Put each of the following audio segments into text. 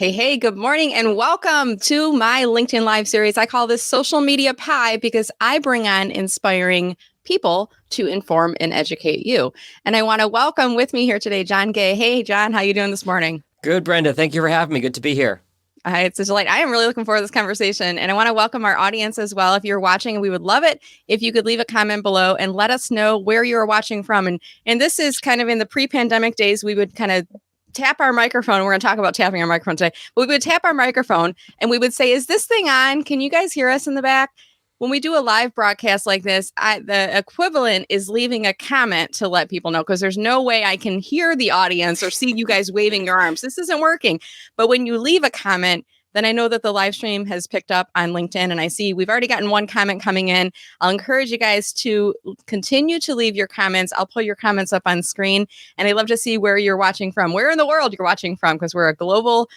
Hey, good morning and welcome to my LinkedIn Live series. I call this Social Media Pie because I bring on inspiring people to inform and educate you. And I want to welcome with me here today, John Gay. Hey, John, how you doing this morning? Good, Brenda. Thank you for having me. Good to be here. It's a delight. I am really looking forward to this conversation. And I want to welcome our audience as well. If you're watching, we would love it if you could leave a comment below and let us know where you're watching from. And this is kind of in the pre-pandemic days, we would kind of tap our microphone. We're going to talk about tapping our microphone today. But we would tap our microphone and we would say, is this thing on? Can you guys hear us in the back? When we do a live broadcast like this, the equivalent is leaving a comment to let people know, because there's no way I can hear the audience or see you guys waving your arms. This isn't working. But when you leave a comment, then I know that the live stream has picked up on LinkedIn, and I see we've already gotten one comment coming in. I'll encourage you guys to continue to leave your comments. I'll pull your comments up on screen, and I'd love to see where you're watching from, where in the world you're watching from, because we're a global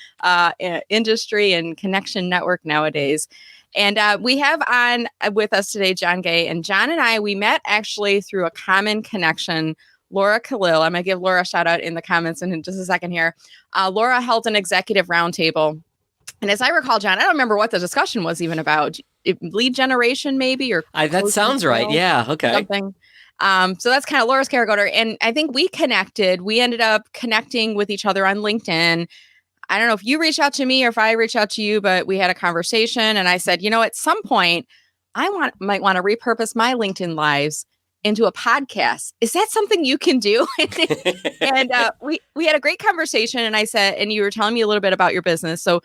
industry and connection network nowadays. And we have on with us today John Gay, and John and I, we met actually through a common connection. Laura Khalil, I'm going to give Laura a shout out in the comments in just a second here. Laura held an executive roundtable. And as I recall, John, I don't remember what the discussion was even about. Lead generation, maybe, or that sounds right. Yeah. Okay. Something. So that's kind of Laura's character. And I think we connected. We ended up connecting with each other on LinkedIn. I don't know if you reached out to me or if I reached out to you, but we had a conversation. And I said, at some point, might want to repurpose my LinkedIn Lives into a podcast. Is that something you can do? And we had a great conversation, and I said, and you were telling me a little bit about your business. So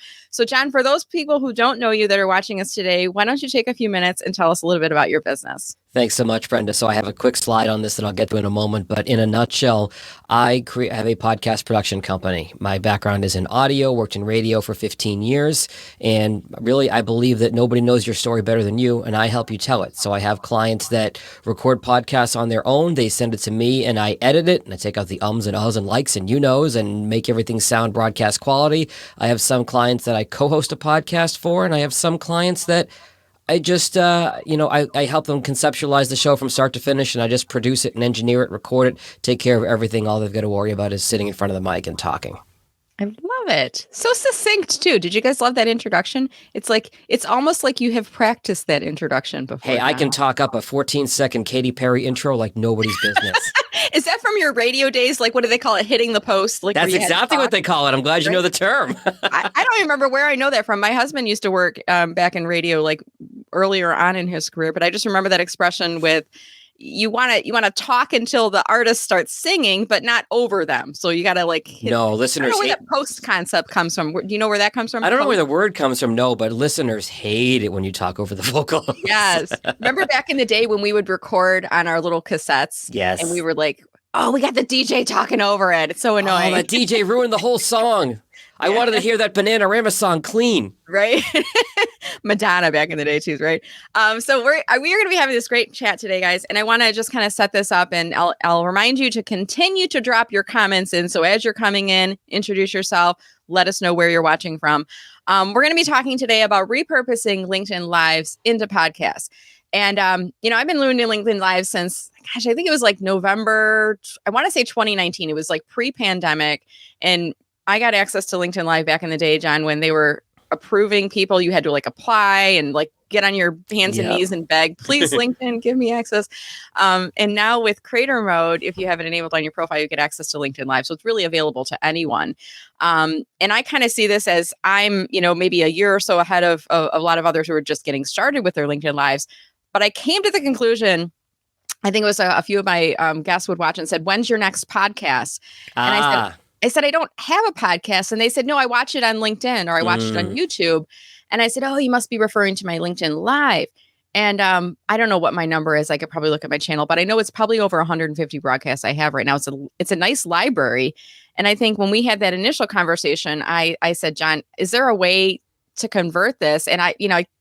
John, for those people who don't know you that are watching us today, why don't you take a few minutes and tell us a little bit about your business? Thanks so much, Brenda. So I have a quick slide on this that I'll get to in a moment. But in a nutshell, I have a podcast production company. My background is in audio, worked in radio for 15 years. And really, I believe that nobody knows your story better than you, and I help you tell it. So I have clients that record podcasts on their own. They send it to me, and I edit it, and I take out the ums and ahs and likes and you-knows and make everything sound broadcast quality. I have some clients that I co-host a podcast for, and I have some clients that I just, I help them conceptualize the show from start to finish, and I just produce it and engineer it, record it, take care of everything. All they've got to worry about is sitting in front of the mic and talking. I love it. So succinct, too. Did you guys love that introduction? It's almost like you have practiced that introduction before. Hey, I can talk up a 14-second Katy Perry intro like nobody's business. Is that from your radio days? Like, what do they call it? Hitting the post? Like, that's exactly what they call it. I'm glad you know the term. I don't even remember where I know that from. My husband used to work back in radio, like earlier on in his career, but I just remember that expression with you want to talk until the artist starts singing, but not over them. So you got to listeners. I don't know where that post concept comes from. Do you know where that comes from? I don't know where the word comes from. No, but listeners hate it when you talk over the vocals. Yes. Remember back in the day when we would record on our little cassettes? Yes. And we were like, oh, we got the DJ talking over it. It's so annoying. Oh, the DJ ruined the whole song. I wanted to hear that Bananarama song clean. Right? Madonna back in the day too, right? So we are going to be having this great chat today, guys. And I want to just kind of set this up, and I'll remind you to continue to drop your comments in. So as you're coming in, introduce yourself. Let us know where you're watching from. We're going to be talking today about repurposing LinkedIn Lives into podcasts. And, I've been doing LinkedIn Live since, I think it was like November, I want to say 2019. It was like pre-pandemic. And I got access to LinkedIn Live back in the day, John, when they were approving people. You had to apply and get on your hands and knees and beg, please, LinkedIn, give me access. And now with creator mode, if you have it enabled on your profile, you get access to LinkedIn Live. So it's really available to anyone. And I kind of see this as I'm, maybe a year or so ahead of a lot of others who are just getting started with their LinkedIn Lives. But I came to the conclusion, I think it was a few of my guests would watch and said, when's your next podcast? And I said, I don't have a podcast. And they said, no, I watch it on LinkedIn or I watch it on YouTube. And I said, oh, you must be referring to my LinkedIn Live. And I don't know what my number is. I could probably look at my channel, but I know it's probably over 150 broadcasts I have right now. It's a nice library. And I think when we had that initial conversation, I said, John, is there a way to convert this? And I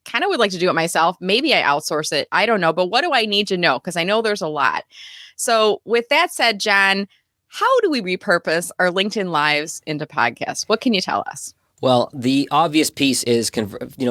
kind of would like to do it myself. Maybe I outsource it. I don't know. But what do I need to know? Because I know there's a lot. So with that said, John, how do we repurpose our LinkedIn Lives into podcasts? What can you tell us? Well, the obvious piece is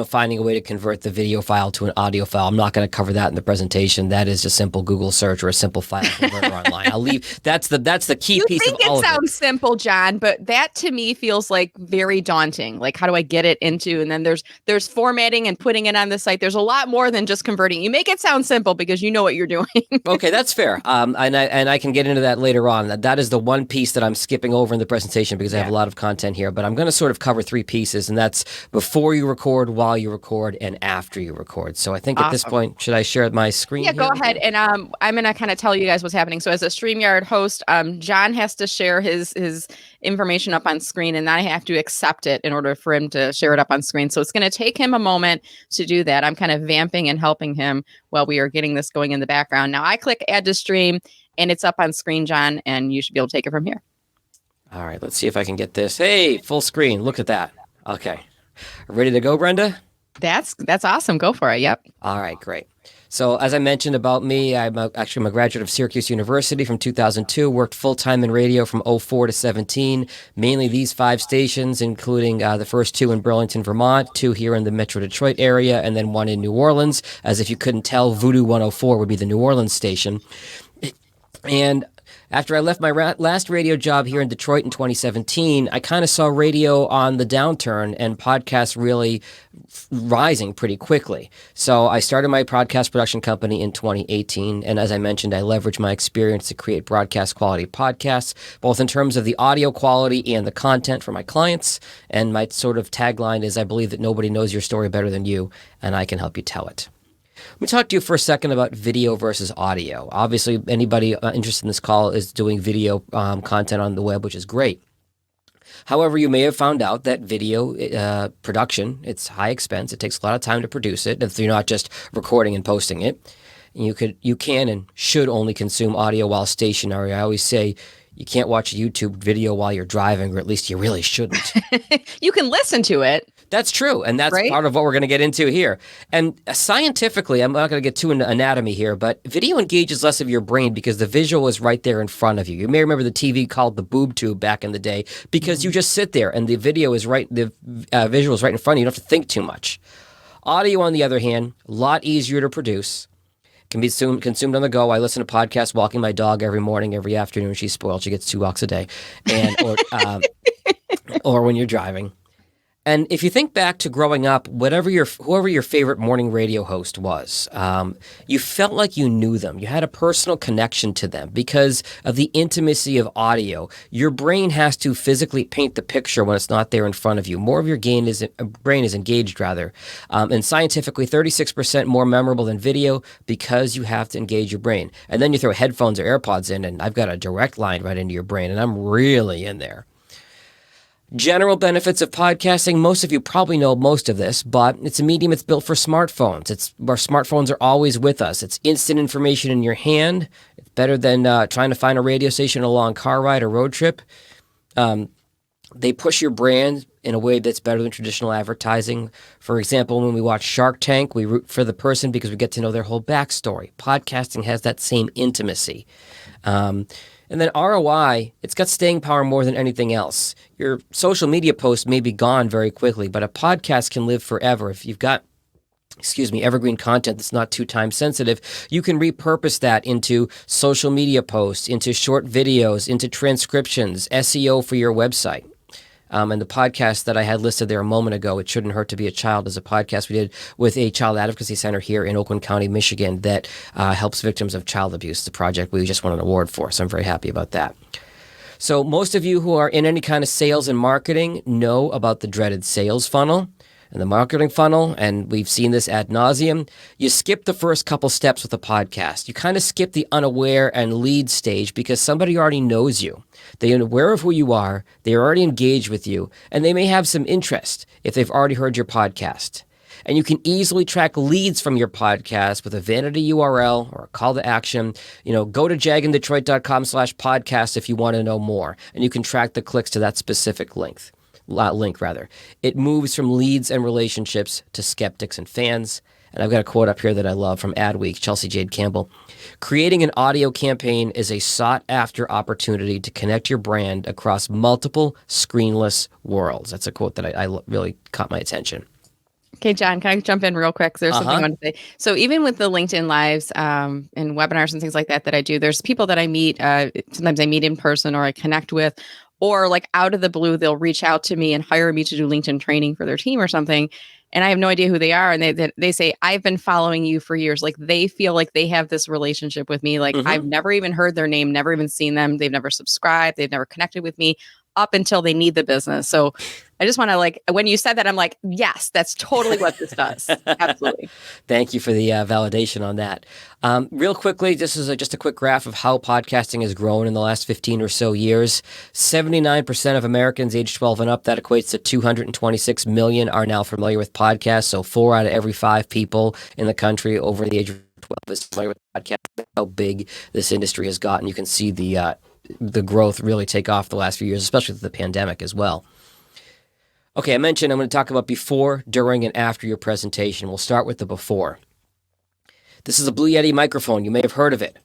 finding a way to convert the video file to an audio file. I'm not going to cover that in the presentation. That is a simple Google search or a simple file converter online. I'll leave. That's the key You piece of think all it of it. sounds simple, John, but that to me feels like very daunting. Like, how do I get it into? And then there's formatting and putting it on the site. There's a lot more than just converting. You make it sound simple because you know what you're doing. Okay, that's fair. And I can get into that later on. That is the one piece that I'm skipping over in the presentation because I have a lot of content here. But I'm going to sort of cover three pieces, and that's before you record, while you record, and after you record. So I think at this point, should I share my screen? Yeah, here? go ahead. And I'm going to kind of tell you guys what's happening. So as a StreamYard host, John has to share his information up on screen, and I have to accept it in order for him to share it up on screen. So it's going to take him a moment to do that. I'm kind of vamping and helping him while we are getting this going in the background. Now I click add to stream, and it's up on screen, John, and you should be able to take it from here. All right, let's see if I can get this. Hey, full screen. Look at that. Okay. Ready to go, Brenda? That's awesome. Go for it. Yep. All right, great. So as I mentioned about me, I'm a graduate of Syracuse University from 2002, worked full-time in radio from 04 to 17, mainly these 5 stations, including the first 2 in Burlington, Vermont, 2 here in the Metro Detroit area, and then 1 in New Orleans. As if you couldn't tell, Voodoo 104 would be the New Orleans station. And after I left my last radio job here in Detroit in 2017, I kind of saw radio on the downturn and podcasts really rising pretty quickly. So I started my podcast production company in 2018. And as I mentioned, I leveraged my experience to create broadcast quality podcasts, both in terms of the audio quality and the content for my clients. And my sort of tagline is, I believe that nobody knows your story better than you, and I can help you tell it. Let me talk to you for a second about video versus audio. Obviously, anybody interested in this call is doing video content on the web, which is great. However, you may have found out that video production, it's high expense. It takes a lot of time to produce it if you're not just recording and posting it. You can and should only consume audio while stationary. I always say you can't watch a YouTube video while you're driving, or at least you really shouldn't. You can listen to it. That's true, and that's right? part of what we're going to get into here. And scientifically, I'm not going to get too into anatomy here, but video engages less of your brain because the visual is right there in front of you. You may remember the TV called the boob tube back in the day because you just sit there and the video is right, the visual is right in front of you. You don't have to think too much. Audio, on the other hand, a lot easier to produce. Can be consumed on the go. I listen to podcasts walking my dog every morning, every afternoon. She's spoiled. She gets 2 walks a day, or when you're driving. And if you think back to growing up, whoever your favorite morning radio host was, you felt like you knew them. You had a personal connection to them because of the intimacy of audio. Your brain has to physically paint the picture when it's not there in front of you. More of your brain is engaged, rather. And scientifically, 36% more memorable than video because you have to engage your brain. And then you throw headphones or AirPods in, and I've got a direct line right into your brain, and I'm really in there. General benefits of podcasting. Most of you probably know most of this, but it's a medium that's built for smartphones. Our smartphones are always with us. It's instant information in your hand. It's better than trying to find a radio station on a long car ride or road trip. They push your brand in a way that's better than traditional advertising. For example, when we watch Shark Tank, we root for the person because we get to know their whole backstory. Podcasting has that same intimacy. And then ROI, it's got staying power more than anything else. Your social media posts may be gone very quickly, but a podcast can live forever. If you've got, evergreen content that's not too time sensitive, you can repurpose that into social media posts, into short videos, into transcriptions, SEO for your website. And the podcast that I had listed there a moment ago, It Shouldn't Hurt to Be a Child, is a podcast we did with a child advocacy center here in Oakland County, Michigan, that helps victims of child abuse. The project we just won an award for, so I'm very happy about that. So most of you who are in any kind of sales and marketing know about the dreaded sales funnel and the marketing funnel, and we've seen this ad nauseum. You skip the first couple steps with a podcast. You kind of skip the unaware and lead stage because somebody already knows you. They're aware of who you are, they're already engaged with you, and they may have some interest if they've already heard your podcast. And you can easily track leads from your podcast with a vanity URL or a call to action. Go to jagindetroit.com/podcast if you want to know more, and you can track the clicks to that specific link. It moves from leads and relationships to skeptics and fans. And I've got a quote up here that I love from Adweek, Chelsea Jade Campbell. Creating an audio campaign is a sought-after opportunity to connect your brand across multiple screenless worlds. That's a quote that I really caught my attention. Okay, John, can I jump in real quick? There's something I want to say. So even with the LinkedIn Lives and webinars and things like that I do, there's people that I meet. Sometimes I meet in person or I connect with, or like out of the blue, they'll reach out to me and hire me to do LinkedIn training for their team or something. And I have no idea who they are. And they say, I've been following you for years. Like they feel like they have this relationship with me. Like I've never even heard their name, never even seen them. They've never subscribed. They've never connected with me up until they need the business. So I just want to like, when you said that, I'm like, yes, that's totally what this does. Absolutely. Thank you for the validation on that. Real quickly, this is just a quick graph of how podcasting has grown in the last 15 or so years. 79% of Americans age 12 and up, that equates to 226 million, are now familiar with podcasts. So 4 out of every 5 people in the country over the age of 12 is familiar with podcasts. How big this industry has gotten. You can see the growth really take off the last few years, especially with the pandemic as well. Okay, I mentioned I'm going to talk about before, during, and after your presentation. We'll start with the before. This is a Blue Yeti microphone. You may have heard of it.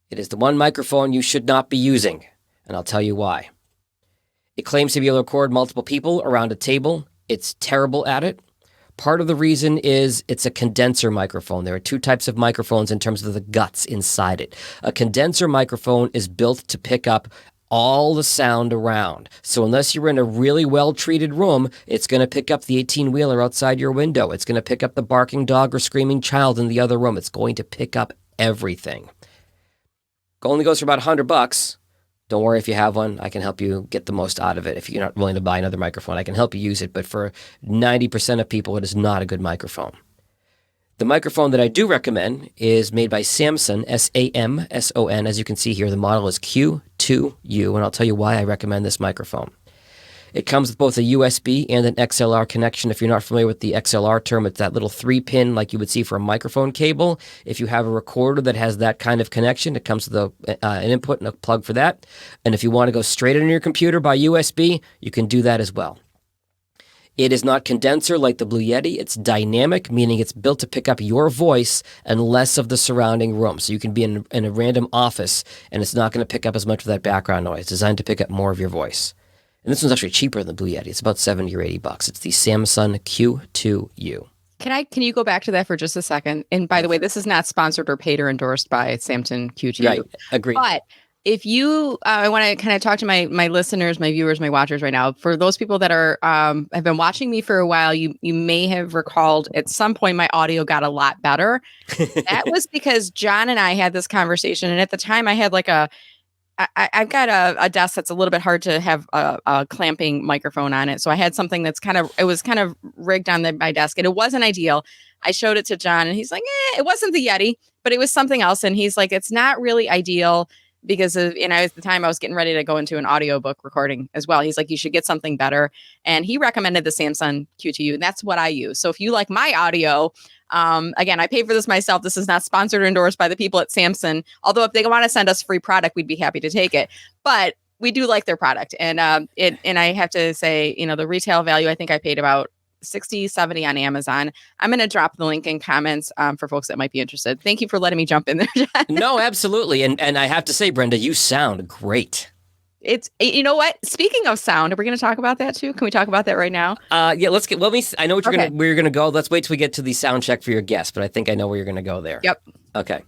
It is the one microphone you should not be using, and I'll tell you why. It claims to be able to record multiple people around a table. It's terrible at it. Part of the reason is it's a condenser microphone. There are 2 types of microphones in terms of the guts inside it. A condenser microphone is built to pick up all the sound around. So unless you're in a really well-treated room, it's going to pick up the 18-wheeler outside your window. It's going to pick up the barking dog or screaming child in the other room. It's going to pick up everything. Only goes for about $100. Don't worry if you have one. I can help you get the most out of it. If you're not willing to buy another microphone, I can help you use it. But for 90% of people, it is not a good microphone. The microphone that I do recommend is made by Samson, S-A-M-S-O-N. As you can see here, the model is Q2U, and I'll tell you why I recommend this microphone. It comes with both a USB and an XLR connection. If you're not familiar with the XLR term, it's that little 3-pin like you would see for a microphone cable. If you have a recorder that has that kind of connection, it comes with an input and a plug for that. And if you want to go straight into your computer by USB, you can do that as well. It is not condenser like the Blue Yeti. It's dynamic, meaning it's built to pick up your voice and less of the surrounding room. So you can be in a random office, and it's not going to pick up as much of that background noise. It's designed to pick up more of your voice. And this one's actually cheaper than the Blue Yeti. It's about $70 or $80. It's the Samsung Q2U. Can you go back to that for just a second? And by the way, this is not sponsored or paid or endorsed by Samsung Q2U. Right, agreed. But if you, I want to kind of talk to my listeners, my viewers, my watchers right now. For those people that are have been watching me for a while, you may have recalled at some point my audio got a lot better. That was because John and I had this conversation, and at the time I had like I've got a desk that's a little bit hard to have a clamping microphone on it. So I had something that's it was kind of rigged on my desk, and it wasn't ideal. I showed it to John, and he's like, it wasn't the Yeti, but it was something else. And he's like, it's not really ideal because of, at the time I was getting ready to go into an audiobook recording as well. He's like, you should get something better. And he recommended the Samsung Q2U, and that's what I use. So if you like my audio, again, I pay for this myself. This is not sponsored or endorsed by the people at Samsung. Although if they want to send us free product, we'd be happy to take it. But we do like their product. And I have to say, the retail value, I think I paid about $60, $70 on Amazon. I'm going to drop the link in comments for folks that might be interested. Thank you for letting me jump in there, John. No, absolutely. And I have to say, Brenda, you sound great. It's, you know what? Speaking of sound, are we going to talk about that too? Can we talk about that right now? Yeah, I know where you're going to go. Let's wait till we get to the sound check for your guest, but I think I know where you're going to go there. Yep. Okay.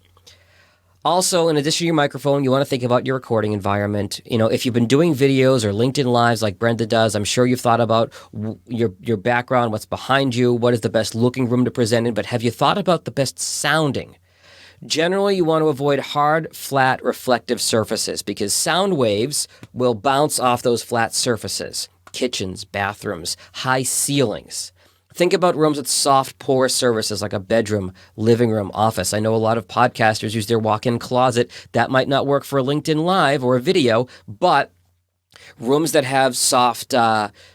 Also, in addition to your microphone, you want to think about your recording environment. If you've been doing videos or LinkedIn Lives like Brenda does, I'm sure you've thought about your background, what's behind you, what is the best looking room to present in, but have you thought about the best sounding? Generally, you want to avoid hard, flat, reflective surfaces because sound waves will bounce off those flat surfaces. Kitchens, bathrooms, high ceilings. Think about rooms with soft, porous surfaces like a bedroom, living room, office. I know a lot of podcasters use their walk-in closet. That might not work for a LinkedIn Live or a video, but rooms that have soft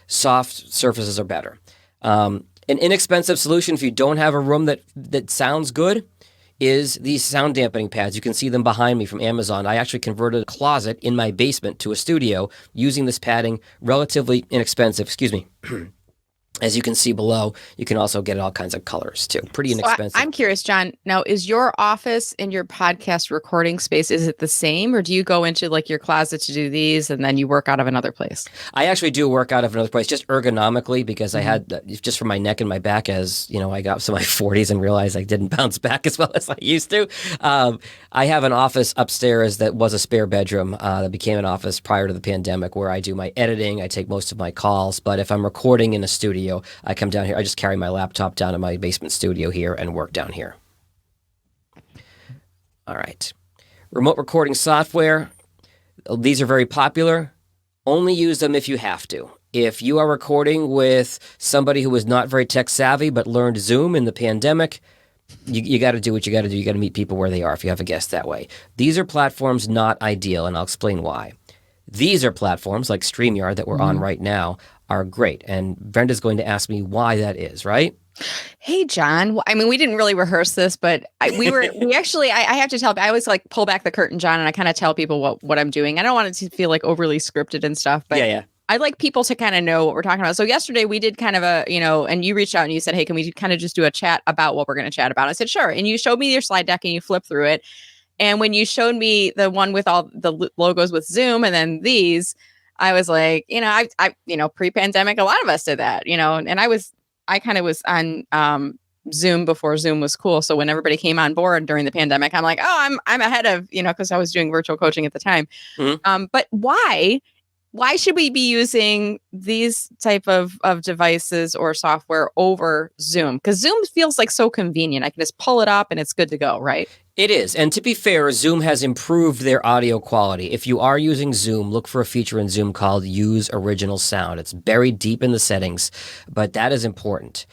surfaces are better. An inexpensive solution if you don't have a room that sounds good is these sound dampening pads. You can see them behind me from Amazon. I actually converted a closet in my basement to a studio using this padding, relatively inexpensive, As you can see below, you can also get all kinds of colors too. Pretty So inexpensive. I'm curious, John. Now, is your office and your podcast recording space, is it the same, or do you go into like your closet to do these and then you work out of another place? I actually do work out of another place just ergonomically because I Mhm. had just for my neck and my back as I got to my 40s and realized I didn't bounce back as well as I used to. I have an office upstairs that was a spare bedroom that became an office prior to the pandemic where I do my editing. I take most of my calls, but if I'm recording in a studio, I come down here. I just carry my laptop down to my basement studio here and work down here. All right. Remote recording software. These are very popular. Only use them if you have to. If you are recording with somebody who is not very tech savvy but learned Zoom in the pandemic, you got to do what you got to do. You got to meet people where they are if you have a guest that way. These are platforms not ideal, and I'll explain why. These are platforms like StreamYard that we're on right now are great. And Brenda's going to ask me why that is, right? Hey, John. I mean, we didn't really rehearse this, but we actually, I have to tell, I always like pull back the curtain, John, and I kind of tell people what I'm doing. I don't want it to feel like overly scripted and stuff, but Yeah. I like people to kind of know what we're talking about. So yesterday we did kind of and you reached out and you said, hey, can we kind of just do a chat about what we're going to chat about? I said, sure. And you showed me your slide deck and you flipped through it. And when you showed me the one with all the logos with Zoom and then these, I was like, pre-pandemic, a lot of us did that, and I kind of was on Zoom before Zoom was cool. So when everybody came on board during the pandemic, I'm like, oh, I'm ahead of, because I was doing virtual coaching at the time. Mm-hmm. But why should we be using these type of devices or software over Zoom? Because Zoom feels like so convenient. I can just pull it up and it's good to go, right? It is. And to be fair, Zoom has improved their audio quality. If you are using Zoom, look for a feature in Zoom called Use Original Sound. It's buried deep in the settings, but that is important.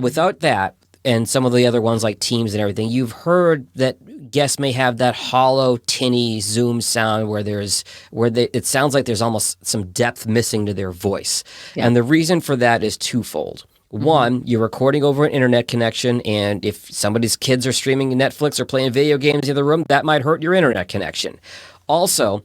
Without that, and some of the other ones like Teams and everything, you've heard that guests may have that hollow, tinny Zoom sound where it sounds like there's almost some depth missing to their voice. Yeah. And the reason for that is twofold. One, you're recording over an internet connection, and if somebody's kids are streaming Netflix or playing video games in the other room, that might hurt your internet connection. Also,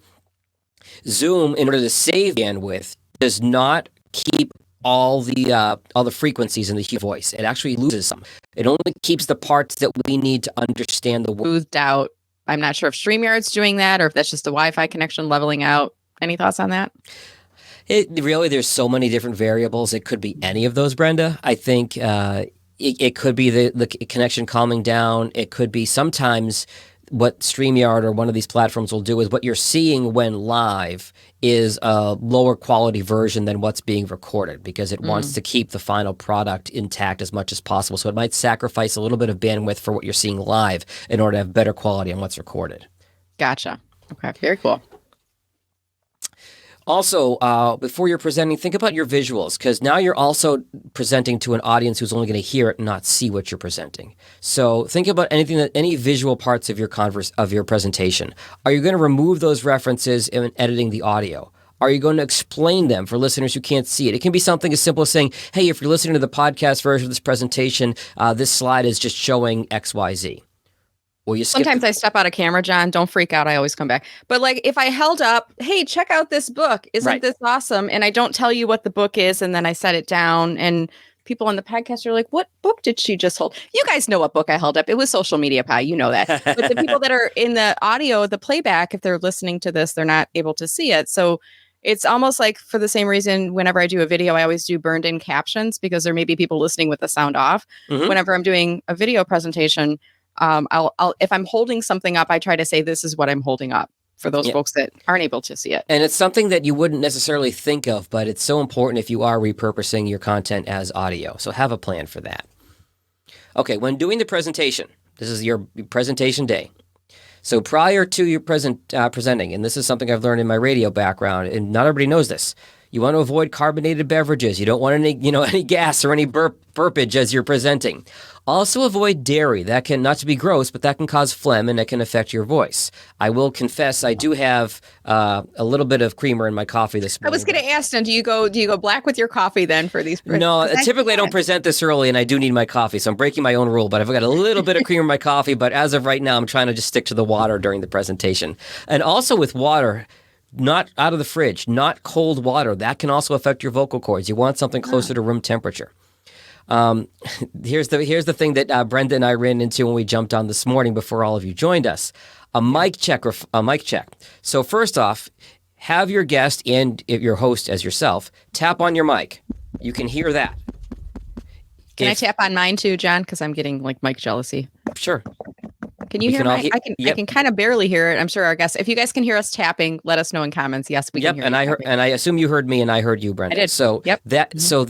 Zoom, in order to save bandwidth, does not keep all the frequencies in the voice. It actually loses some. It only keeps the parts that we need to understand the word. Smoothed out. I'm not sure if StreamYard's doing that or if that's just the Wi-Fi connection leveling out. Any thoughts on that? There's so many different variables. It could be any of those, Brenda. I think it could be the connection calming down. It could be sometimes what StreamYard or one of these platforms will do is what you're seeing when live is a lower quality version than what's being recorded because it wants to keep the final product intact as much as possible. So it might sacrifice a little bit of bandwidth for what you're seeing live in order to have better quality on what's recorded. Gotcha. Okay, very cool. Also, before you're presenting, think about your visuals because now you're also presenting to an audience who's only going to hear it and not see what you're presenting. So think about any visual parts of your presentation. Are you going to remove those references in editing the audio? Are you going to explain them for listeners who can't see it? It can be something as simple as saying, hey, if you're listening to the podcast version of this presentation, this slide is just showing X, Y, Z. Sometimes I step out of camera, John. Don't freak out. I always come back. But like if I held up, hey, check out this book. Isn't this awesome? And I don't tell you what the book is. And then I set it down and people on the podcast are like, what book did she just hold? You guys know what book I held up. It was Social Media Pie. You know that. But the people that are in the audio, the playback, if they're listening to this, they're not able to see it. So it's almost like for the same reason, whenever I do a video, I always do burned in captions because there may be people listening with the sound off. Whenever I'm doing a video presentation, I'll if I'm holding something up, I try to say this is what I'm holding up for those folks that aren't able to see it. And it's something that you wouldn't necessarily think of, but it's so important if you are repurposing your content as audio. So have a plan for that. Okay, when doing the presentation, this is your presentation day. So prior to your presenting, and this is something I've learned in my radio background, and not everybody knows this. You want to avoid carbonated beverages. You don't want any gas or any burpage as you're presenting. Also avoid dairy. That can, not to be gross, but that can cause phlegm and it can affect your voice. I will confess, I do have a little bit of creamer in my coffee this morning. I was going to ask them, do you go black with your coffee then for these? No, typically I don't present this early and I do need my coffee, so I'm breaking my own rule, but I've got a little bit of creamer in my coffee, but as of right now, I'm trying to just stick to the water during the presentation. And also with water, not out of the fridge, not cold water. That can also affect your vocal cords. You want something closer to room temperature. Here's the thing that Brenda and I ran into when we jumped on this morning before all of you joined us. A mic check. So first off, have your guest and your host as yourself tap on your mic. You can hear that. Can I tap on mine too, John? Because I'm getting like mic jealousy. Sure. Can you hear mine? I can kind of barely hear it. I'm sure our guests, if you guys can hear us tapping, let us know in comments. Yes, we can hear and I assume you heard me and I heard you, Brenda. I did. So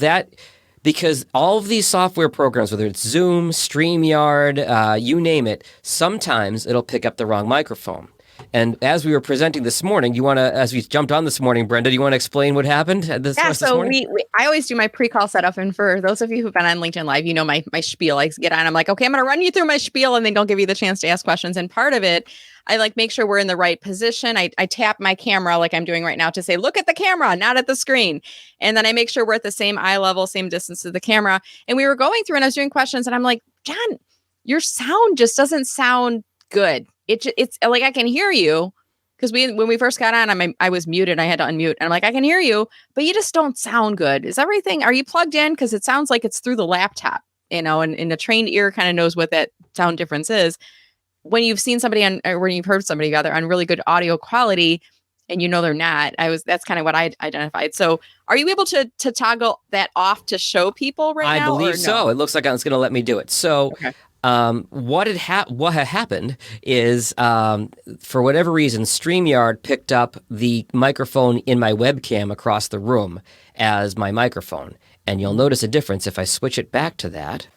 because all of these software programs, whether it's Zoom, StreamYard, you name it, sometimes it'll pick up the wrong microphone. And as we were presenting this morning, as we jumped on this morning, Brenda, do you want to explain what happened this morning? I always do my pre-call setup. And for those of you who've been on LinkedIn Live, you know my spiel. I get on, I'm like, okay, I'm going to run you through my spiel and then don't give you the chance to ask questions. And part of it, I like make sure we're in the right position. I tap my camera like I'm doing right now to say, look at the camera, not at the screen. And then I make sure we're at the same eye level, same distance to the camera. And we were going through and I was doing questions and I'm like, John, your sound just doesn't sound good. It's like I can hear you because when we first got on, I was muted. I had to unmute, and I'm like, I can hear you, but you just don't sound good. Is everything? Are you plugged in? Because it sounds like it's through the laptop, and a trained ear kind of knows what that sound difference is. When you've seen somebody or when you've heard somebody gather on really good audio quality, and you know they're not, that's kind of what I identified. So, are you able to toggle that off to show people right now? I believe so. It looks like it's going to let me do it. So. Okay. What had happened is, for whatever reason, StreamYard picked up the microphone in my webcam across the room as my microphone. And you'll notice a difference if I switch it back to that.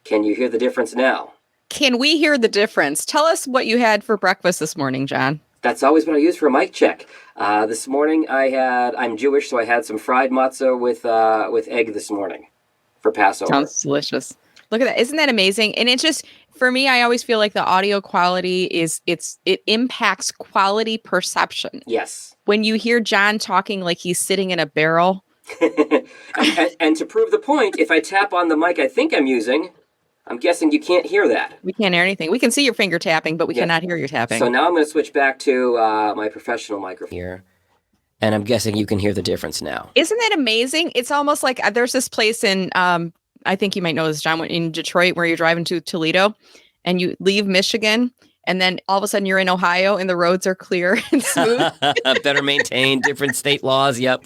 Can you hear the difference now? Can we hear the difference? Tell us what you had for breakfast this morning, John. That's always what I use for a mic check. This morning I'm Jewish, so I had some fried matzah with egg this morning for Passover. Sounds delicious. Look at that. Isn't that amazing? And it's just, for me, I always feel like the audio quality it impacts quality perception. Yes. When you hear John talking like he's sitting in a barrel. and to prove the point, if I tap on the mic I think I'm using, I'm guessing you can't hear that. We can't hear anything. We can see your finger tapping, but we cannot hear your tapping. So now I'm going to switch back to my professional microphone here. And I'm guessing you can hear the difference now. Isn't that amazing? It's almost like there's this place in... I think you might know this, John, in Detroit, where you're driving to Toledo and you leave Michigan and then all of a sudden you're in Ohio and the roads are clear and smooth. Better maintained, different state laws. Yep.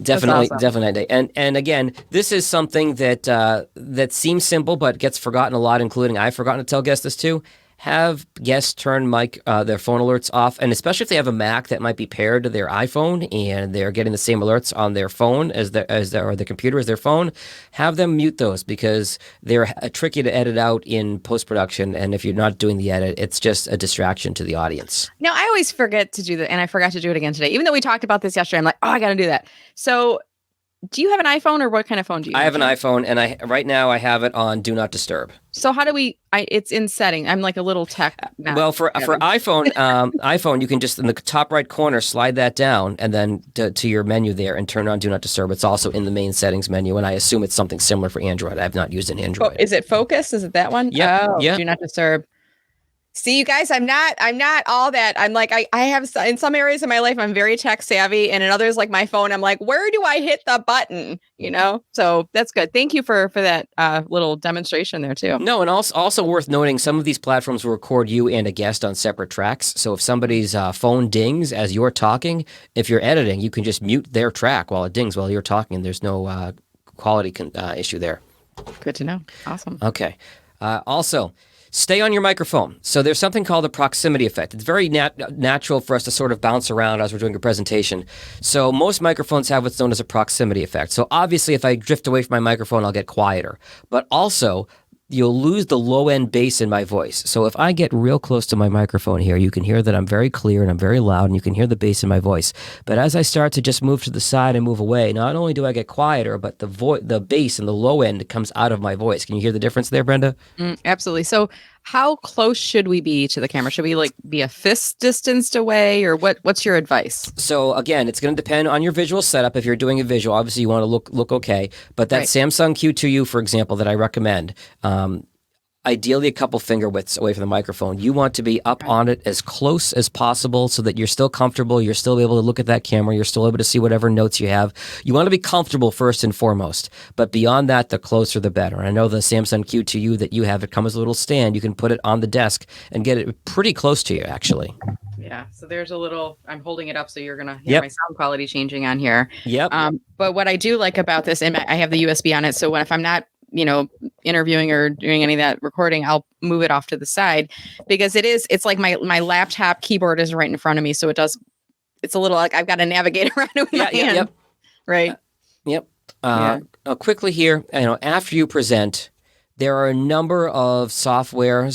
Definitely, awesome. Definitely. And again, this is something that seems simple, but gets forgotten a lot, including I've forgotten to tell guests this too. Have guests turn their phone alerts off, and especially if they have a Mac that might be paired to their iPhone and they're getting the same alerts on their phone or the computer as their phone, have them mute those because they're tricky to edit out in post-production, and if you're not doing the edit, it's just a distraction to the audience. Now, I always forget to do that, and I forgot to do it again today. Even though we talked about this yesterday, I'm like, oh, I got to do that. So do you have an iPhone, or what kind of phone do you have? I have an iPhone, and right now I have it on Do Not Disturb. So how do it's in setting. I'm like a little tech. Well, for iPhone, you can just in the top right corner slide that down and then to your menu there and turn on Do Not Disturb. It's also in the main settings menu, and I assume it's something similar for Android. I've not used an Android. Is it Focus? Is it that one? Yeah. Do Not Disturb. See, you guys, I'm not all that. I'm like, I have in some areas of my life, I'm very tech savvy. And in others, like my phone, I'm like, where do I hit the button? So that's good. Thank you for that little demonstration there too. No, and also worth noting, some of these platforms will record you and a guest on separate tracks. So if somebody's phone dings as you're talking, if you're editing, you can just mute their track while it dings while you're talking. And there's no quality issue there. Good to know. Awesome. Okay. Also, stay on your microphone. So there's something called the proximity effect. It's very natural for us to sort of bounce around as we're doing a presentation. So most microphones have what's known as a proximity effect. So obviously if I drift away from my microphone, I'll get quieter. But also, you'll lose the low-end bass in my voice. So if I get real close to my microphone here, you can hear that I'm very clear and I'm very loud, and you can hear the bass in my voice. But as I start to just move to the side and move away, not only do I get quieter, but the bass and the low end comes out of my voice. Can you hear the difference there, Brenda? Absolutely. So how close should we be to the camera? Should we be a fist distanced away, or what's your advice? So again, it's going to depend on your visual setup. If you're doing a visual, obviously you want to look okay. But that Samsung Q2U, for example, that I recommend, ideally a couple finger widths away from the microphone. You want to be up on it as close as possible so that you're still comfortable. You're still able to look at that camera. You're still able to see whatever notes you have. You want to be comfortable first and foremost. But beyond that, the closer the better. I know the Samsung Q2U that you have, it comes with a little stand. You can put it on the desk and get it pretty close to you, actually. Yeah. So there's a little, I'm holding it up so you're going to hear my sound quality changing on here. Yep. But what I do like about this, and I have the USB on it. So if I'm not, interviewing or doing any of that recording, I'll move it off to the side because it's like my laptop keyboard is right in front of me. So it's a little like I've got to navigate around it with my hand. Yep. Right. Yep. Quickly here, after you present, there are a number of software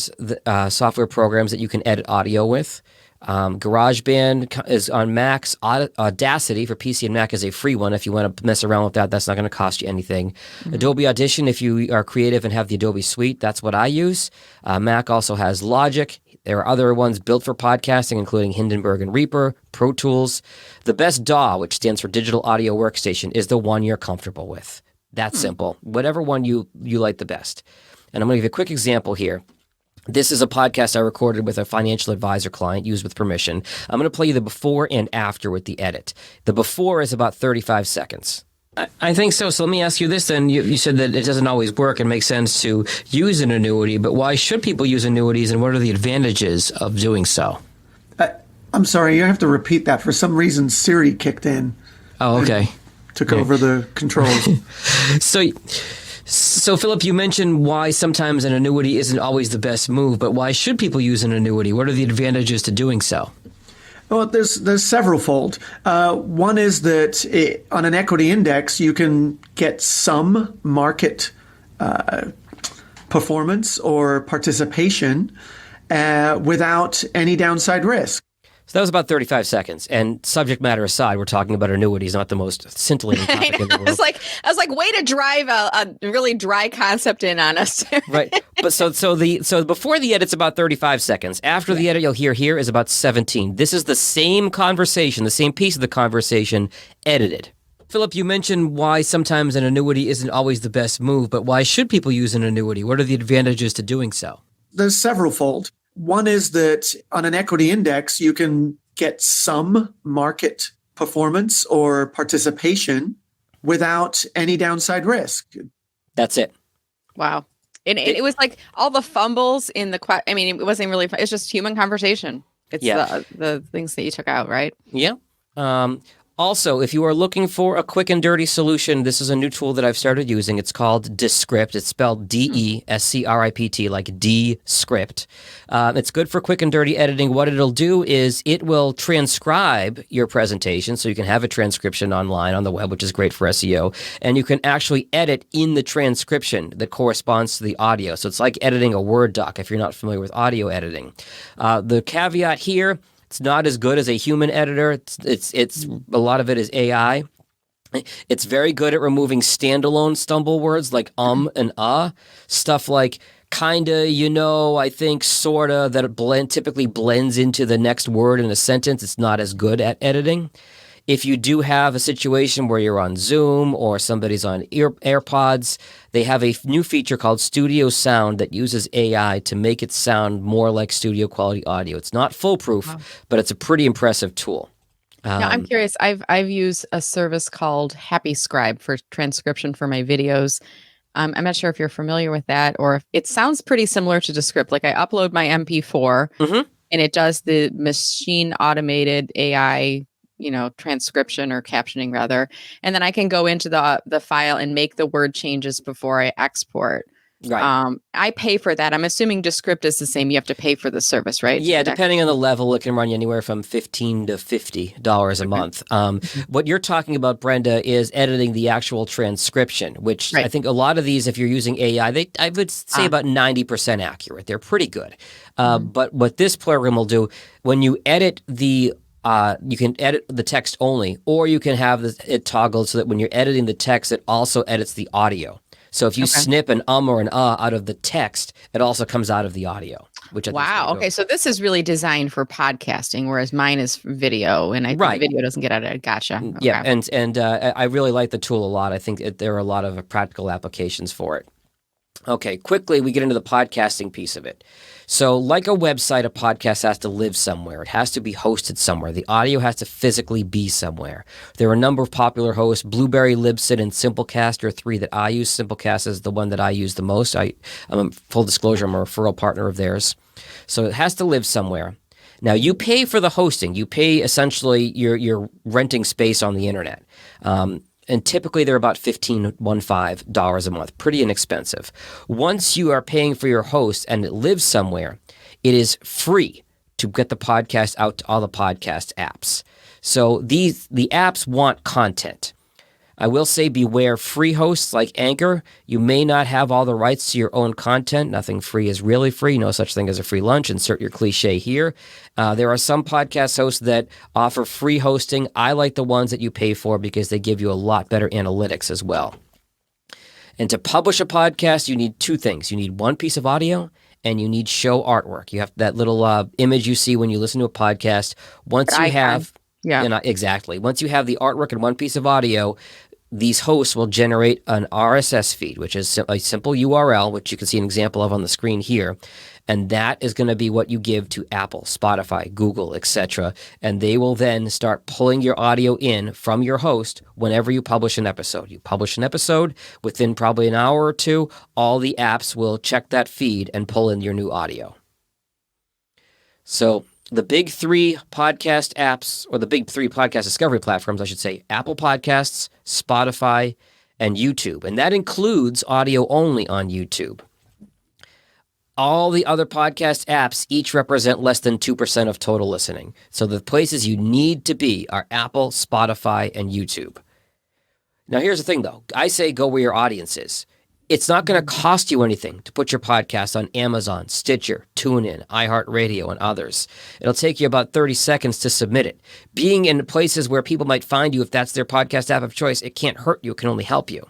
programs that you can edit audio with. GarageBand is on Macs. Audacity for PC and Mac is a free one. If you want to mess around with that, that's not going to cost you anything. Mm-hmm. Adobe Audition, if you are creative and have the Adobe Suite, that's what I use. Mac also has Logic. There are other ones built for podcasting, including Hindenburg and Reaper, Pro Tools. The best DAW, which stands for Digital Audio Workstation, is the one you're comfortable with. That's simple. Whatever one you like the best. And I'm going to give you a quick example here. This is a podcast I recorded with a financial advisor client, used with permission. I'm going to play you the before and after with the edit. The before is about 35 seconds. I think so. So let me ask you this then. You said that it doesn't always work and makes sense to use an annuity, but why should people use annuities and what are the advantages of doing so? I'm sorry, you have to repeat that. For some reason, Siri kicked in. Oh, okay. Took over the controls. So, Philip, you mentioned why sometimes an annuity isn't always the best move, but why should people use an annuity? What are the advantages to doing so? Well, there's several fold. One is that on an equity index, you can get some market performance or participation without any downside risk. So that was about 35 seconds. And subject matter aside, we're talking about annuities, not the most scintillating topic in the world. I was like, way to drive a really dry concept in on us. Right. But so before the edit's about 35 seconds. After the edit, you'll hear here is about 17. This is the same conversation, the same piece of the conversation edited. Philip, you mentioned why sometimes an annuity isn't always the best move, but why should people use an annuity? What are the advantages to doing so? There's several fold. One is that on an equity index, you can get some market performance or participation without any downside risk. That's it. Wow. It was like all the fumbles in the it wasn't really fun. It's just human conversation. It's the things that you took out, right? Yeah. Also, if you are looking for a quick and dirty solution, this is a new tool that I've started using. It's called Descript. It's spelled Descript, like Descript. It's good for quick and dirty editing. What it'll do is it will transcribe your presentation, so you can have a transcription online on the web, which is great for SEO. And you can actually edit in the transcription that corresponds to the audio. So it's like editing a Word doc if you're not familiar with audio editing. The caveat here, it's not as good as a human editor. It's a lot of it is AI. It's very good at removing standalone stumble words like and stuff like kinda, I think, sorta, that typically blends into the next word in a sentence. It's not as good at editing. If you do have a situation where you're on Zoom or somebody's on AirPods, they have a new feature called Studio Sound that uses AI to make it sound more like studio quality audio. It's not foolproof, but it's a pretty impressive tool. Now, I'm curious. I've used a service called Happy Scribe for transcription for my videos. I'm not sure if you're familiar with that, or if it sounds pretty similar to Descript. Like I upload my MP4 and it does the machine automated AI transcription or captioning rather. And then I can go into the file and make the word changes before I export. Right. I pay for that. I'm assuming Descript is the same. You have to pay for the service, right? Yeah, depending on the level, it can run you anywhere from $15 to $50 a month. What you're talking about, Brenda, is editing the actual transcription, which I think a lot of these, if you're using AI, I would say about 90% accurate. They're pretty good. But what this program will do, when you edit you can edit the text only, or you can have it toggled so that when you're editing the text, it also edits the audio. So if you snip an or an out of the text, it also comes out of the audio. Which I think is really okay, so this is really designed for podcasting, whereas mine is video, and I think video doesn't get out of it. Gotcha. Okay. Yeah, and I really like the tool a lot. I think there are a lot of practical applications for it. Okay, quickly, we get into the podcasting piece of it. So, like a website, a podcast has to live somewhere. It has to be hosted somewhere. The audio has to physically be somewhere. There are a number of popular hosts. Blueberry, Libsyn, and Simplecast are three that I use. Simplecast is the one that I use the most. Full disclosure, I'm a referral partner of theirs. So it has to live somewhere. Now, you pay for the hosting. You pay essentially you're renting space on the internet. And typically they're about $15 a month, pretty inexpensive. Once you are paying for your host and it lives somewhere, it is free to get the podcast out to all the podcast apps. So the apps want content. I will say beware free hosts like Anchor. You may not have all the rights to your own content. Nothing free is really free. No such thing as a free lunch. Insert your cliche here. There are some podcast hosts that offer free hosting. I like the ones that you pay for because they give you a lot better analytics as well. And to publish a podcast, you need two things. You need one piece of audio and you need show artwork. You have that little image you see when you listen to a podcast. Once you have... Yeah, exactly. Once you have the artwork and one piece of audio, these hosts will generate an RSS feed, which is a simple URL, which you can see an example of on the screen here. And that is going to be what you give to Apple, Spotify, Google, etc. And they will then start pulling your audio in from your host whenever you publish an episode. You publish an episode, within probably an hour or two, all the apps will check that feed and pull in your new audio. So the big three podcast apps, or the big three podcast discovery platforms, I should say, Apple Podcasts, Spotify, and YouTube. And that includes audio only on YouTube. All the other podcast apps each represent less than 2% of total listening. So the places you need to be are Apple, Spotify, and YouTube. Now here's the thing though. I say go where your audience is. It's not going to cost you anything to put your podcast on Amazon, Stitcher, TuneIn, iHeartRadio, and others. It'll take you about 30 seconds to submit it. Being in places where people might find you if that's their podcast app of choice, it can't hurt you. It can only help you.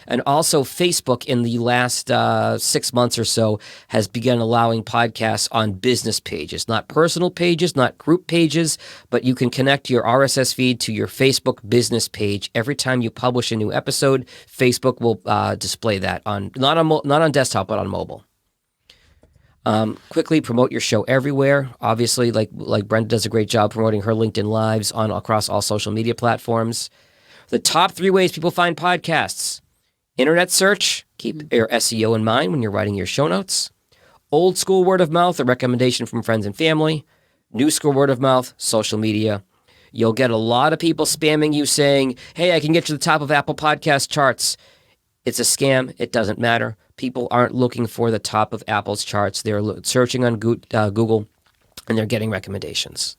And also Facebook in the last 6 months or so has begun allowing podcasts on business pages, not personal pages, not group pages, but you can connect your RSS feed to your Facebook business page. Every time you publish a new episode, Facebook will display that on not on desktop, but on mobile. Quickly promote your show everywhere. Obviously, like Brenda does a great job promoting her LinkedIn Lives across all social media platforms. The top 3 ways people find podcasts. Internet search, keep your SEO in mind when you're writing your show notes. Old school word of mouth, a recommendation from friends and family. New school word of mouth, social media. You'll get a lot of people spamming you saying, hey, I can get to the top of Apple Podcast charts. It's a scam. It doesn't matter. People aren't looking for the top of Apple's charts. They're searching on Google, and they're getting recommendations.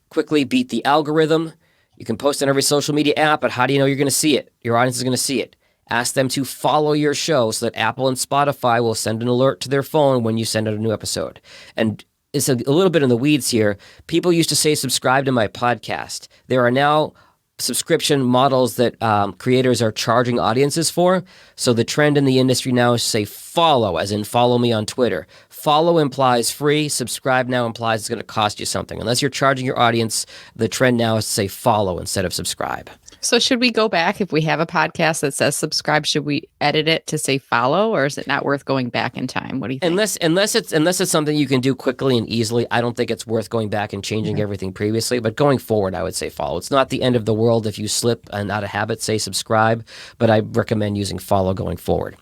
Quickly beat the algorithm. You can post on every social media app, but how do you know you're going to see it? Your audience is going to see it. Ask them to follow your show so that Apple and Spotify will send an alert to their phone when you send out a new episode. And it's a little bit in the weeds here. People used to say, subscribe to my podcast. There are now subscription models that creators are charging audiences for. So the trend in the industry now is to say follow, as in follow me on Twitter. Follow implies free. Subscribe now implies it's going to cost you something. Unless you're charging your audience, the trend now is to say follow instead of subscribe. So should we go back if we have a podcast that says subscribe? Should we edit it to say follow, or is it not worth going back in time? What do you think? Unless it's something you can do quickly and easily, I don't think it's worth going back and changing everything previously. But going forward, I would say follow. It's not the end of the world if you slip and out of habit, say subscribe. But I recommend using follow going forward.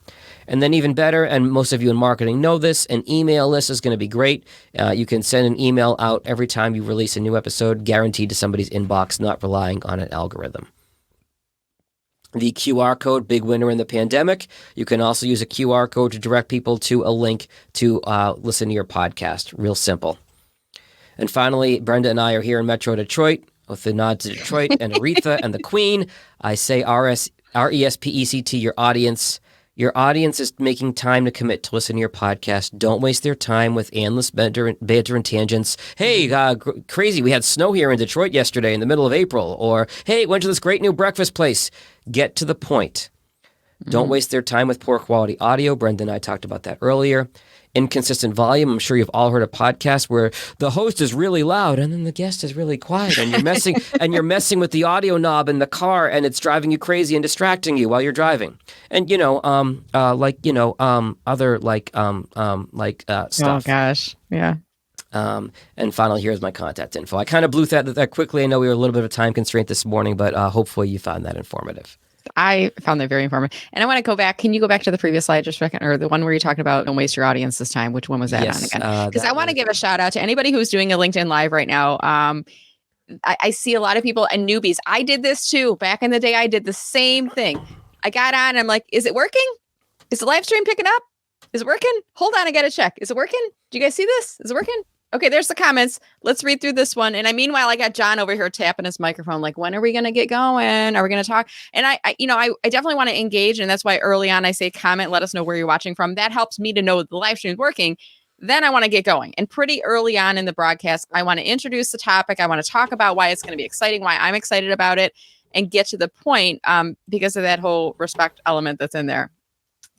And then even better, and most of you in marketing know this, an email list is going to be great. You can send an email out every time you release a new episode, guaranteed to somebody's inbox, not relying on an algorithm. The QR code, big winner in the pandemic. You can also use a QR code to direct people to a link to listen to your podcast. Real simple. And finally, Brenda and I are here in Metro Detroit with the nod to Detroit and Aretha and the Queen. I say RESPECT, your audience. Your audience is making time to commit to listen to your podcast. Don't waste their time with endless banter and tangents. Hey, crazy, we had snow here in Detroit yesterday in the middle of April. Or, hey, went to this great new breakfast place. Get to the point. Don't waste their time with poor quality audio. Brenda and I talked about that earlier. Inconsistent volume. I'm sure you've all heard a podcast where the host is really loud and then the guest is really quiet, and you're messing with the audio knob in the car, and it's driving you crazy and distracting you while you're driving. And stuff. Oh gosh, yeah. And finally, here's my contact info. I kind of blew that quickly. I know we were a little bit of a time constraint this morning, but hopefully you found that informative. I found that very informative. And I want to go back. Can you go back to the previous slide just a second, or the one where you talked about don't waste your audience this time? Which one was that on again? Because I want to give a shout out to anybody who's doing a LinkedIn Live right now. I see a lot of people and newbies. I did this too. Back in the day, I did the same thing. I got on and I'm like, is it working? Is the live stream picking up? Is it working? Hold on, I got to check. Is it working? Do you guys see this? Is it working? Okay, there's the comments. Let's read through this one. And meanwhile, I got John over here tapping his microphone. Like, when are we going to get going? Are we going to talk? And I definitely want to engage. And that's why early on I say comment, let us know where you're watching from. That helps me to know the live stream is working. Then I want to get going. And pretty early on in the broadcast, I want to introduce the topic. I want to talk about why it's going to be exciting, why I'm excited about it, and get to the point because of that whole respect element that's in there.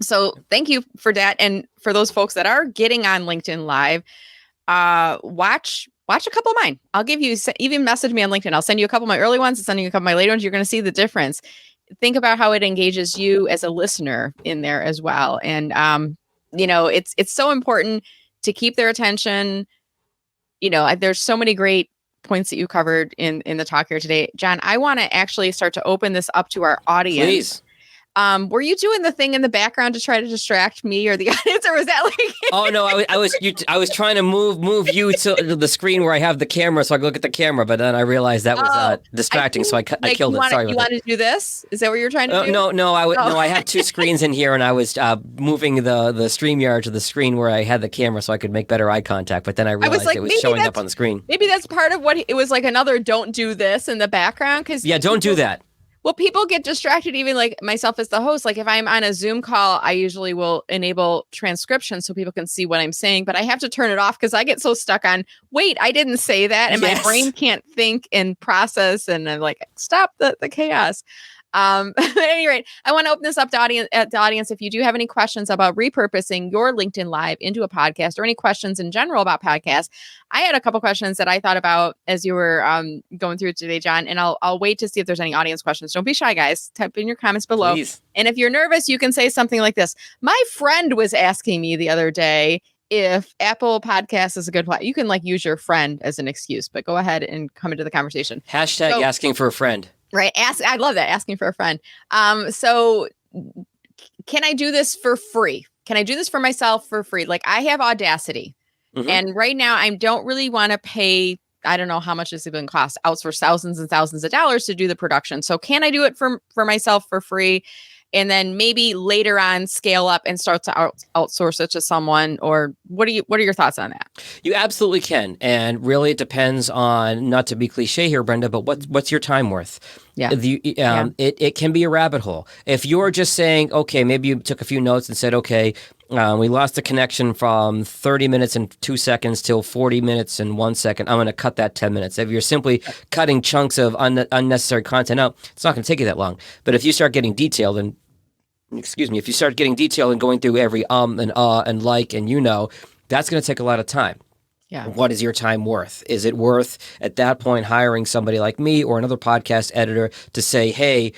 So thank you for that. And for those folks that are getting on LinkedIn Live, watch a couple of mine. I'll give you, even message me on LinkedIn. I'll send you a couple of my early ones and send you a couple of my later ones. You're going to see the difference. Think about how it engages you as a listener in there as well. And, it's so important to keep their attention. There's so many great points that you covered in the talk here today. John, I want to actually start to open this up to our audience. Please. Were you doing the thing in the background to try to distract me or the audience, or was that like? Oh no, I was trying to move you to the screen where I have the camera so I could look at the camera, but then I realized that was distracting, so I killed it. Sorry. You wanted to do this? Is that what you're trying to do? No. I had two screens in here, and I was moving the StreamYard to the screen where I had the camera so I could make better eye contact. But then I realized it was showing up on the screen. Maybe that's part of what it was like. Another don't do this in the background don't do that. Well, people get distracted, even like myself as the host. Like if I'm on a Zoom call, I usually will enable transcription so people can see what I'm saying, but I have to turn it off because I get so stuck on, wait, I didn't say that. And my brain can't think and process. And I'm like, stop the chaos. At any rate, I want to open this up to the audience. If you do have any questions about repurposing your LinkedIn Live into a podcast or any questions in general about podcasts, I had a couple questions that I thought about as you were going through it today, John, and I'll wait to see if there's any audience questions. Don't be shy, guys. Type in your comments below. Please. And if you're nervous, you can say something like this. My friend was asking me the other day if Apple Podcasts is a good platform. You can use your friend as an excuse, but go ahead and come into the conversation. Hashtag asking for a friend. Right. I love that. Asking for a friend. So can I do this for free? Can I do this for myself for free? Like I have Audacity and right now I don't really want to pay. I don't know how much this even costs. Outsource thousands and thousands of dollars to do the production. So can I do it for myself for free? And then maybe later on scale up and start to outsource it to someone, or what are your thoughts on that? You absolutely can. And really it depends on, not to be cliche here, Brenda, but what's your time worth? Yeah. It can be a rabbit hole. If you're just saying, okay, maybe you took a few notes and said, okay, we lost the connection from 30 minutes and 2 seconds till 40 minutes and 1 second. I'm going to cut that 10 minutes. If you're simply cutting chunks of unnecessary content out, it's not going to take you that long. But if you start getting detailed and going through every and and like, and that's going to take a lot of time. Yeah. What is your time worth? Is it worth, at that point, hiring somebody like me or another podcast editor to say, hey,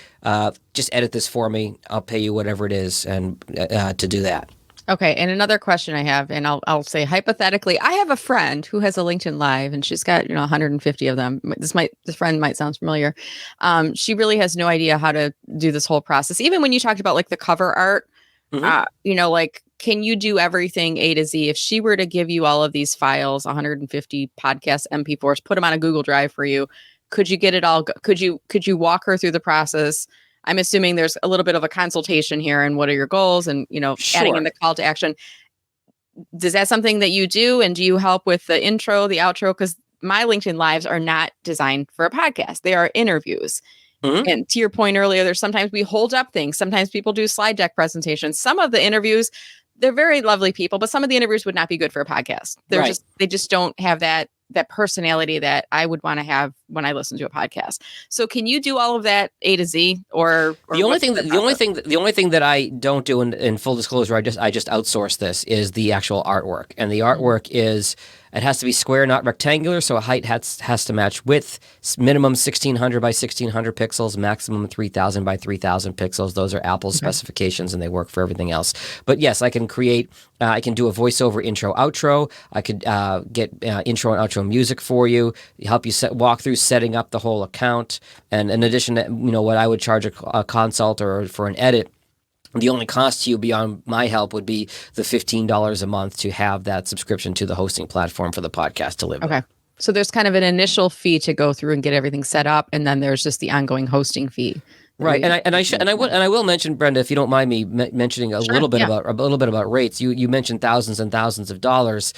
just edit this for me. I'll pay you whatever it is and to do that. Okay. And another question I have, and I'll say hypothetically, I have a friend who has a LinkedIn Live and she's got 150 of them. This friend might sound familiar. She really has no idea how to do this whole process. Even when you talked about the cover art, can you do everything A to Z? If she were to give you all of these files, 150 podcast MP4s, put them on a Google Drive for you, could you get it all? Could you walk her through the process? I'm assuming there's a little bit of a consultation here and what are your goals and, Sure. Adding in the call to action. Is that something that you do? And do you help with the intro, the outro? Because my LinkedIn Lives are not designed for a podcast. They are interviews. And to your point earlier, sometimes we hold up things. Sometimes people do slide deck presentations. Some of the interviews, they're very lovely people, but some of the interviews would not be good for a podcast. They just don't have that personality that I would want to have when I listen to a podcast. So can you do all of that A to Z, or The only what's thing the that process? the only thing that I don't do in full disclosure, I just outsource this, is the actual artwork. And the artwork is, it has to be square, not rectangular, so height has to match width. Minimum 1600 by 1600 pixels, maximum 3000 by 3000 pixels. Those are Apple's specifications, and they work for everything else. But yes, I can create. I can do a voiceover intro outro. I could get intro and outro music for you. Help you walk through setting up the whole account. And in addition to what I would charge a consult or for an edit. The only cost to you beyond my help would be the $15 a month to have that subscription to the hosting platform for the podcast to live with. Okay. So there's kind of an initial fee to go through and get everything set up, and then there's just the ongoing hosting fee. Right, and I will mention, Brenda, if you don't mind me mentioning a little bit about rates. You mentioned thousands and thousands of dollars.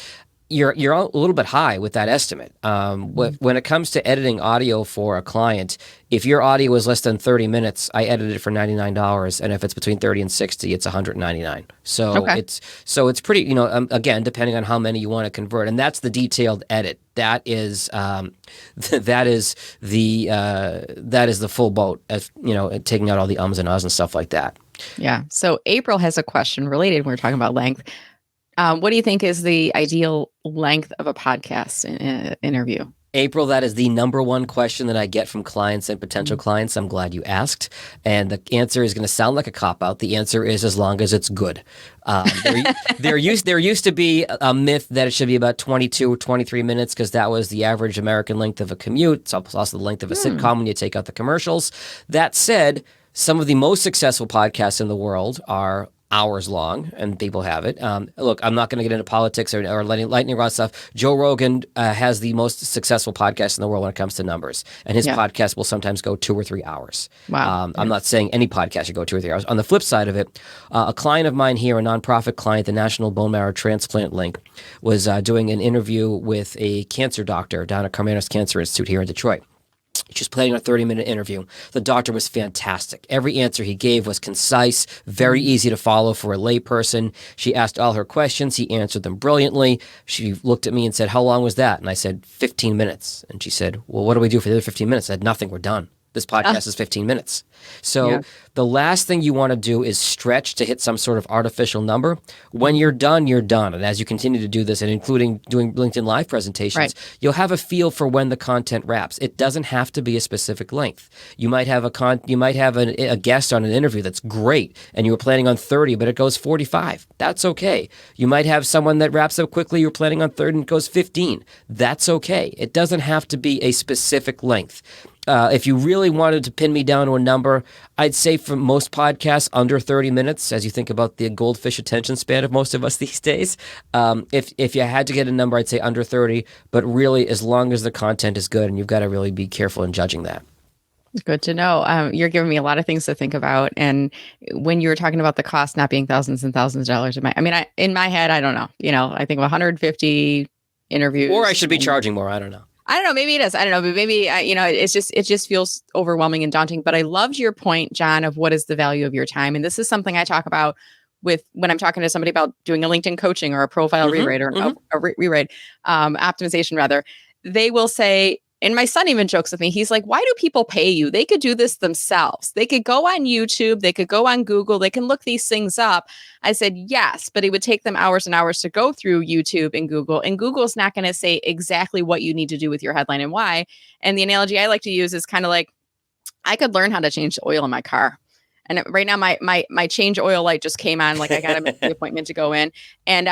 You're a little bit high with that estimate. When it comes to editing audio for a client, if your audio is less than 30 minutes, I edited it for $99, and if it's between 30 and 60, it's $199. So it's pretty. Again, depending on how many you want to convert, and that's the detailed edit. That is that is the full boat. Taking out all the ums and ahs and stuff like that. Yeah. So April has a question related. We're talking about length. What do you think is the ideal length of a podcast interview? April, that is the number one question that I get from clients and potential clients. I'm glad you asked. And the answer is going to sound like a cop-out. The answer is as long as it's good. There used to be a myth that it should be about 22 or 23 minutes because that was the average American length of a commute. It's also the length of a sitcom when you take out the commercials. That said, some of the most successful podcasts in the world are hours long, and people have it. Look, I'm not going to get into politics or lightning rod stuff. Joe Rogan has the most successful podcast in the world when it comes to numbers, and his podcast will sometimes go 2 or 3 hours. Wow. I'm not saying any podcast should go 2 or 3 hours. On the flip side of it, a client of mine here, a nonprofit client, the National Bone Marrow Transplant Link, was doing an interview with a cancer doctor down at Carmanos Cancer Institute here in Detroit. She was planning a 30-minute interview. The doctor was fantastic. Every answer he gave was concise, very easy to follow for a layperson. She asked all her questions. He answered them brilliantly. She looked at me and said, "How long was that?" And I said, 15 minutes. And she said, "Well, what do we do for the other 15 minutes?" I said, "Nothing. We're done. This podcast is 15 minutes. So the last thing you want to do is stretch to hit some sort of artificial number. When you're done, you're done. And as you continue to do this, and including doing LinkedIn Live presentations, you'll have a feel for when the content wraps. It doesn't have to be a specific length. You might have a guest on an interview that's great, and you were planning on 30, but it goes 45. That's okay. You might have someone that wraps up quickly. You're planning on 30 and it goes 15. That's okay. It doesn't have to be a specific length. If you really wanted to pin me down to a number, I'd say for most podcasts, under 30 minutes, as you think about the goldfish attention span of most of us these days. If you had to get a number, I'd say under 30, but really as long as the content is good, and you've got to really be careful in judging that. Good to know. You're giving me a lot of things to think about. And when you were talking about the cost not being thousands and thousands of dollars, in my head, I don't know. I think of 150 interviews. Or I should be charging more. I don't know. Maybe it is. I don't know. But maybe, it just feels overwhelming and daunting. But I loved your point, John, of what is the value of your time. And this is something I talk about when I'm talking to somebody about doing a LinkedIn coaching or a profile rewrite or a rewrite optimization rather. They will say, and my son even jokes with me, he's like, "Why do people pay you? They could do this themselves. They could go on YouTube, they could go on Google, they can look these things up." I said, yes, but it would take them hours and hours to go through YouTube and Google's not going to say exactly what you need to do with your headline and why. And the analogy I like to use is kind of like, I could learn how to change the oil in my car. And right now my change oil light just came on, like I got an appointment to go in. And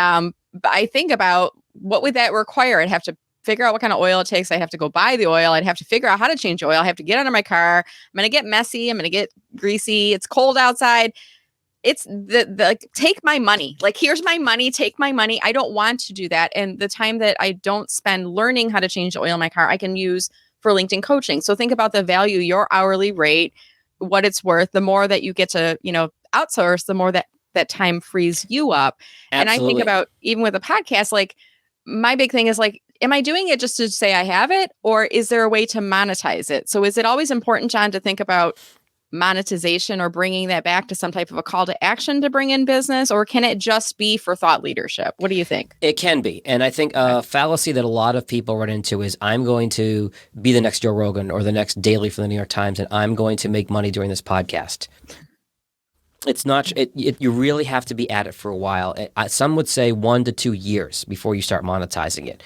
I think about, what would that require? I'd have to figure out what kind of oil it takes. I have to go buy the oil. I'd have to figure out how to change oil. I have to get under my car. I'm going to get messy. I'm going to get greasy. It's cold outside. It's the take my money. Like, here's my money. Take my money. I don't want to do that. And the time that I don't spend learning how to change the oil in my car, I can use for LinkedIn coaching. So think about the value, your hourly rate, what it's worth. The more that you get to, outsource, the more that time frees you up. Absolutely. And I think about, even with a podcast, like, my big thing is like, am I doing it just to say I have it, or is there a way to monetize it? So is it always important, John, to think about monetization or bringing that back to some type of a call to action to bring in business, or can it just be for thought leadership? What do you think? It can be. And I think a fallacy that a lot of people run into is I'm going to be the next Joe Rogan or the next Daily for the New York Times, and I'm going to make money during this podcast. It's not. You really have to be at it for a while. Some would say 1 to 2 years before you start monetizing it.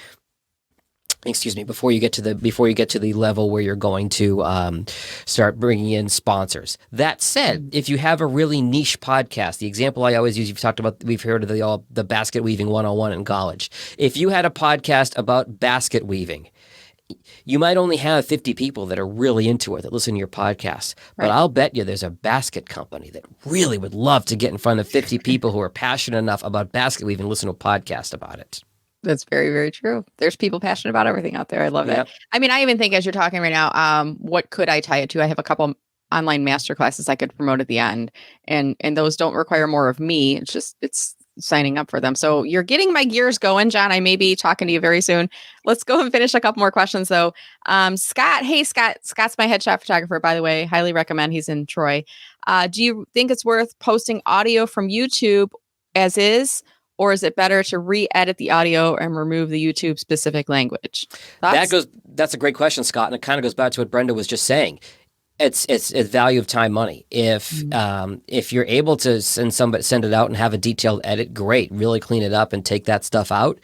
Excuse me. Before you get to the level where you're going to start bringing in sponsors. That said, if you have a really niche podcast, the example I always use, we've heard of the basket weaving 101 in college. If you had a podcast about basket weaving, you might only have 50 people that are really into it that listen to your podcast. But I'll bet you there's a basket company that really would love to get in front of 50 people who are passionate enough about basket weaving and listen to a podcast about it. That's very, very true. There's people passionate about everything out there. I love that. I mean, I even think as you're talking right now, what could I tie it to? I have a couple online master classes I could promote at the end, and those don't require more of me. It's signing up for them. So you're getting my gears going, John. I may be talking to you very soon. Let's go and finish a couple more questions though. Scott, hey Scott. Scott's my headshot photographer, by the way. Highly recommend. He's in Troy. Do you think it's worth posting audio from YouTube as is? Or is it better to re-edit the audio and remove the YouTube specific language? Thoughts? That's a great question, Scott. And it kind of goes back to what Brenda was just saying. It's value of time, money. If you're able to send it out and have a detailed edit, great. Really clean it up and take that stuff out.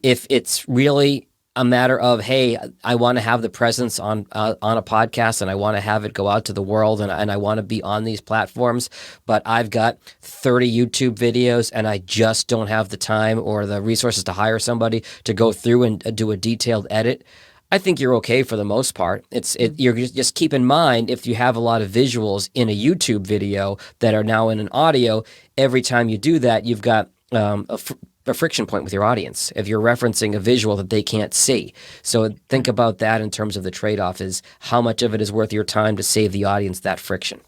If it's really a matter of, hey, I want to have the presence on a podcast and I want to have it go out to the world and I want to be on these platforms, but I've got 30 YouTube videos and I just don't have the time or the resources to hire somebody to go through and do a detailed edit. I think you're okay for the most part. You're just keep in mind if you have a lot of visuals in a YouTube video that are now in an audio, every time you do that, you've got a friction point with your audience if you're referencing a visual that they can't see. So think about that in terms of the trade-off is how much of it is worth your time to save the audience that friction.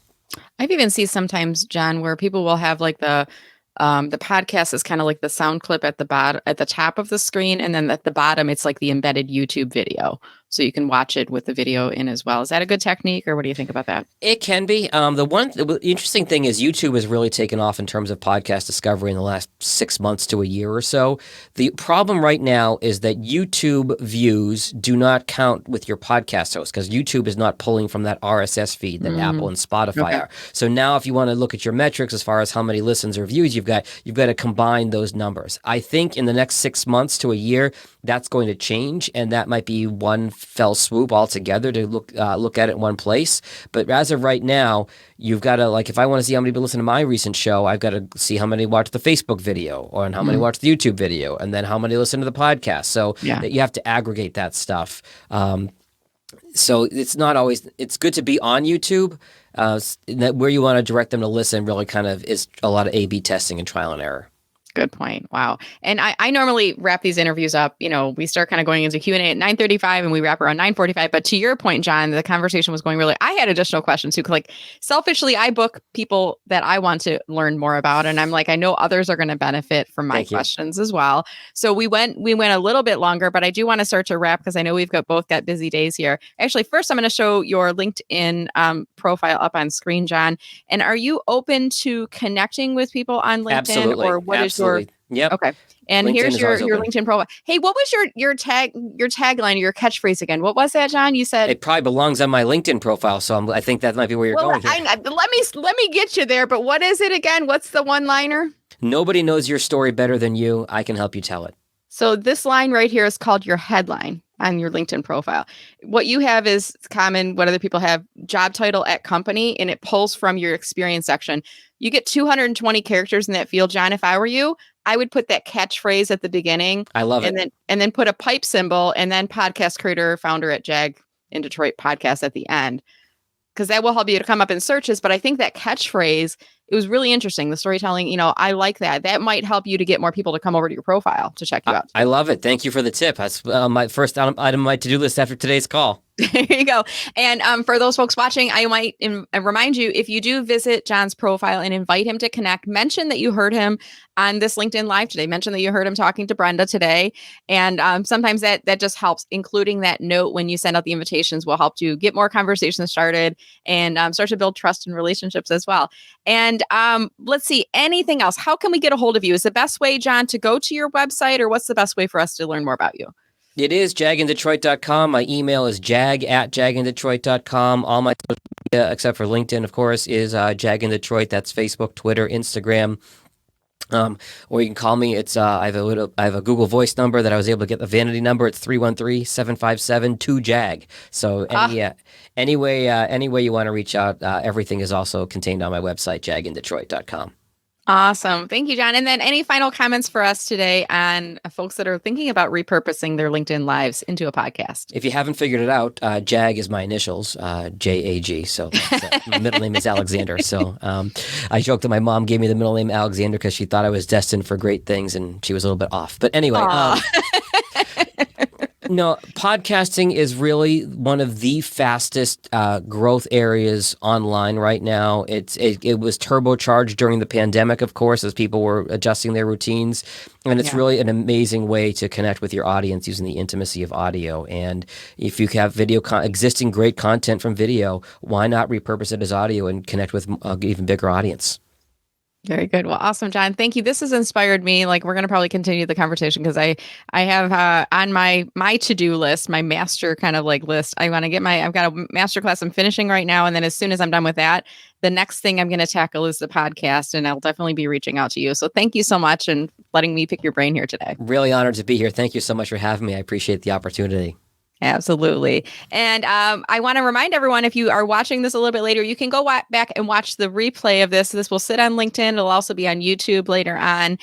I've even seen sometimes, John, where people will have like the podcast is kind of like the sound clip at the top of the screen, and then at the bottom it's like the embedded YouTube video, so you can watch it with the video in as well. Is that a good technique, or what do you think about that? It can be. The interesting thing is YouTube has really taken off in terms of podcast discovery in the last 6 months to a year or so. The problem right now is that YouTube views do not count with your podcast host because YouTube is not pulling from that RSS feed that Apple and Spotify are. So now if you want to look at your metrics as far as how many listens or views you've got to combine those numbers. I think in the next 6 months to a year, that's going to change, and that might be one fell swoop altogether to look at it in one place. But as of right now, you've got to, like, if I want to see how many people listen to my recent show, I've got to see how many watch the Facebook video or how many watch the YouTube video, and then how many listen to the podcast. So you have to aggregate that stuff. So it's not always, it's good to be on YouTube. Where you want to direct them to listen really kind of is a lot of A/B testing and trial and error. Good point. Wow. And I normally wrap these interviews up. You know, we start kind of going into Q&A at 9:35 and we wrap around 9:45. But to your point, John, the conversation was going really, I had additional questions too. Like selfishly, I book people that I want to learn more about. And I'm like, I know others are going to benefit from my questions as well. So we went a little bit longer, but I do want to start to wrap because I know we've both got busy days here. Actually, first I'm going to show your LinkedIn profile up on screen, John. And are you open to connecting with people on LinkedIn? Absolutely. Or what is Yep. Okay. And LinkedIn here's your LinkedIn profile. Hey, what was your tagline or your catchphrase again? What was that, John? You said it probably belongs on my LinkedIn profile, so I think that might be where you're going. Let me get you there. But what is it again? What's the one-liner? Nobody knows your story better than you. I can help you tell it. So this line right here is called your headline on your LinkedIn profile. What you have is common. What other people have: job title at company, and it pulls from your experience section. You get 220 characters in that field, John. If I were you, I would put that catchphrase at the beginning. I love it. And then put a pipe symbol and then podcast creator, founder at Jag in Detroit podcast at the end. Because that will help you to come up in searches. But I think that catchphrase, it was really interesting. The storytelling, I like that. That might help you to get more people to come over to your profile to check you out. I love it. Thank you for the tip. That's my first item on my to-do list after today's call. There you go. And for those folks watching, I might remind you, if you do visit John's profile and invite him to connect, mention that you heard him on this LinkedIn Live today. Mention that you heard him talking to Brenda today. And sometimes that just helps. Including that note when you send out the invitations will help you get more conversations started and start to build trust and relationships as well. And let's see, anything else? How can we get a hold of you? Is the best way, John, to go to your website, or what's the best way for us to learn more about you? It is jagindetroit.com. My email is jag@jagindetroit.com. All my social media, except for LinkedIn, of course, is Jag in Detroit. That's Facebook, Twitter, Instagram. Or you can call me. It's I have a Google Voice number that I was able to get the vanity number. It's 313-757-2JAG. So any way you want to reach out, everything is also contained on my website, jagindetroit.com. Awesome. Thank you, John. And then any final comments for us today on folks that are thinking about repurposing their LinkedIn lives into a podcast? If you haven't figured it out, JAG is my initials, JAG. So my middle name is Alexander. So I joked that my mom gave me the middle name Alexander because she thought I was destined for great things, and she was a little bit off. But anyway. No, podcasting is really one of the fastest growth areas online right now. It was turbocharged during the pandemic, of course, as people were adjusting their routines. And it's really an amazing way to connect with your audience using the intimacy of audio. And if you have existing great content from video, why not repurpose it as audio and connect with an even bigger audience? Very good. Well, awesome, John. Thank you. This has inspired me. Like, we're going to probably continue the conversation because I have on my to-do list, my master kind of like list. I've got a master class I'm finishing right now. And then as soon as I'm done with that, the next thing I'm going to tackle is the podcast, and I'll definitely be reaching out to you. So thank you so much and letting me pick your brain here today. Really honored to be here. Thank you so much for having me. I appreciate the opportunity. Absolutely. And I want to remind everyone, if you are watching this a little bit later, you can go back and watch the replay of this. This will sit on LinkedIn. It'll also be on YouTube later on.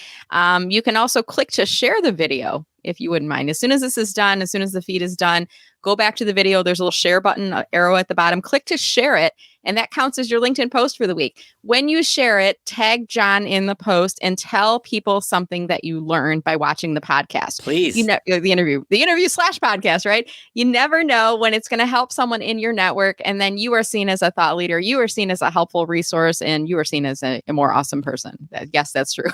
You can also click to share the video if you wouldn't mind. As soon as this is done, as soon as the feed is done, go back to the video. There's a little share button, arrow at the bottom. Click to share it. And that counts as your LinkedIn post for the week. When you share it, tag John in the post and tell people something that you learned by watching the podcast. Please. The interview /podcast, right? You never know when it's going to help someone in your network. And then you are seen as a thought leader. You are seen as a helpful resource, and you are seen as a more awesome person. Yes, that's true.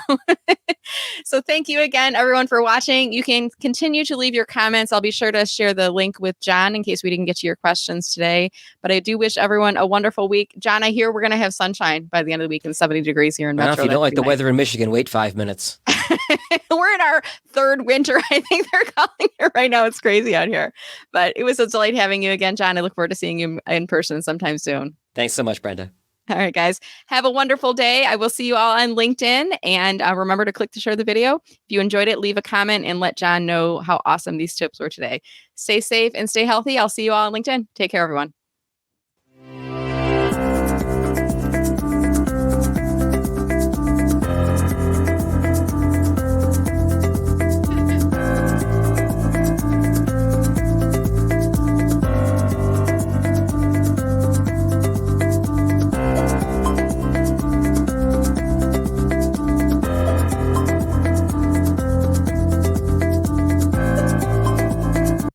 So thank you again, everyone, for watching. You can continue to leave your comments. I'll be sure to share the link with John in case we didn't get to your questions today. But I do wish everyone a wonderful week. John, I hear we're going to have sunshine by the end of the week and 70 degrees here in Metro. If you don't like the weather in Michigan, wait 5 minutes. We're in our third winter, I think they're calling it right now. It's crazy out here. But it was a delight having you again, John. I look forward to seeing you in person sometime soon. Thanks so much, Brenda. All right, guys. Have a wonderful day. I will see you all on LinkedIn. And remember to click to share the video. If you enjoyed it, leave a comment and let John know how awesome these tips were today. Stay safe and stay healthy. I'll see you all on LinkedIn. Take care, everyone.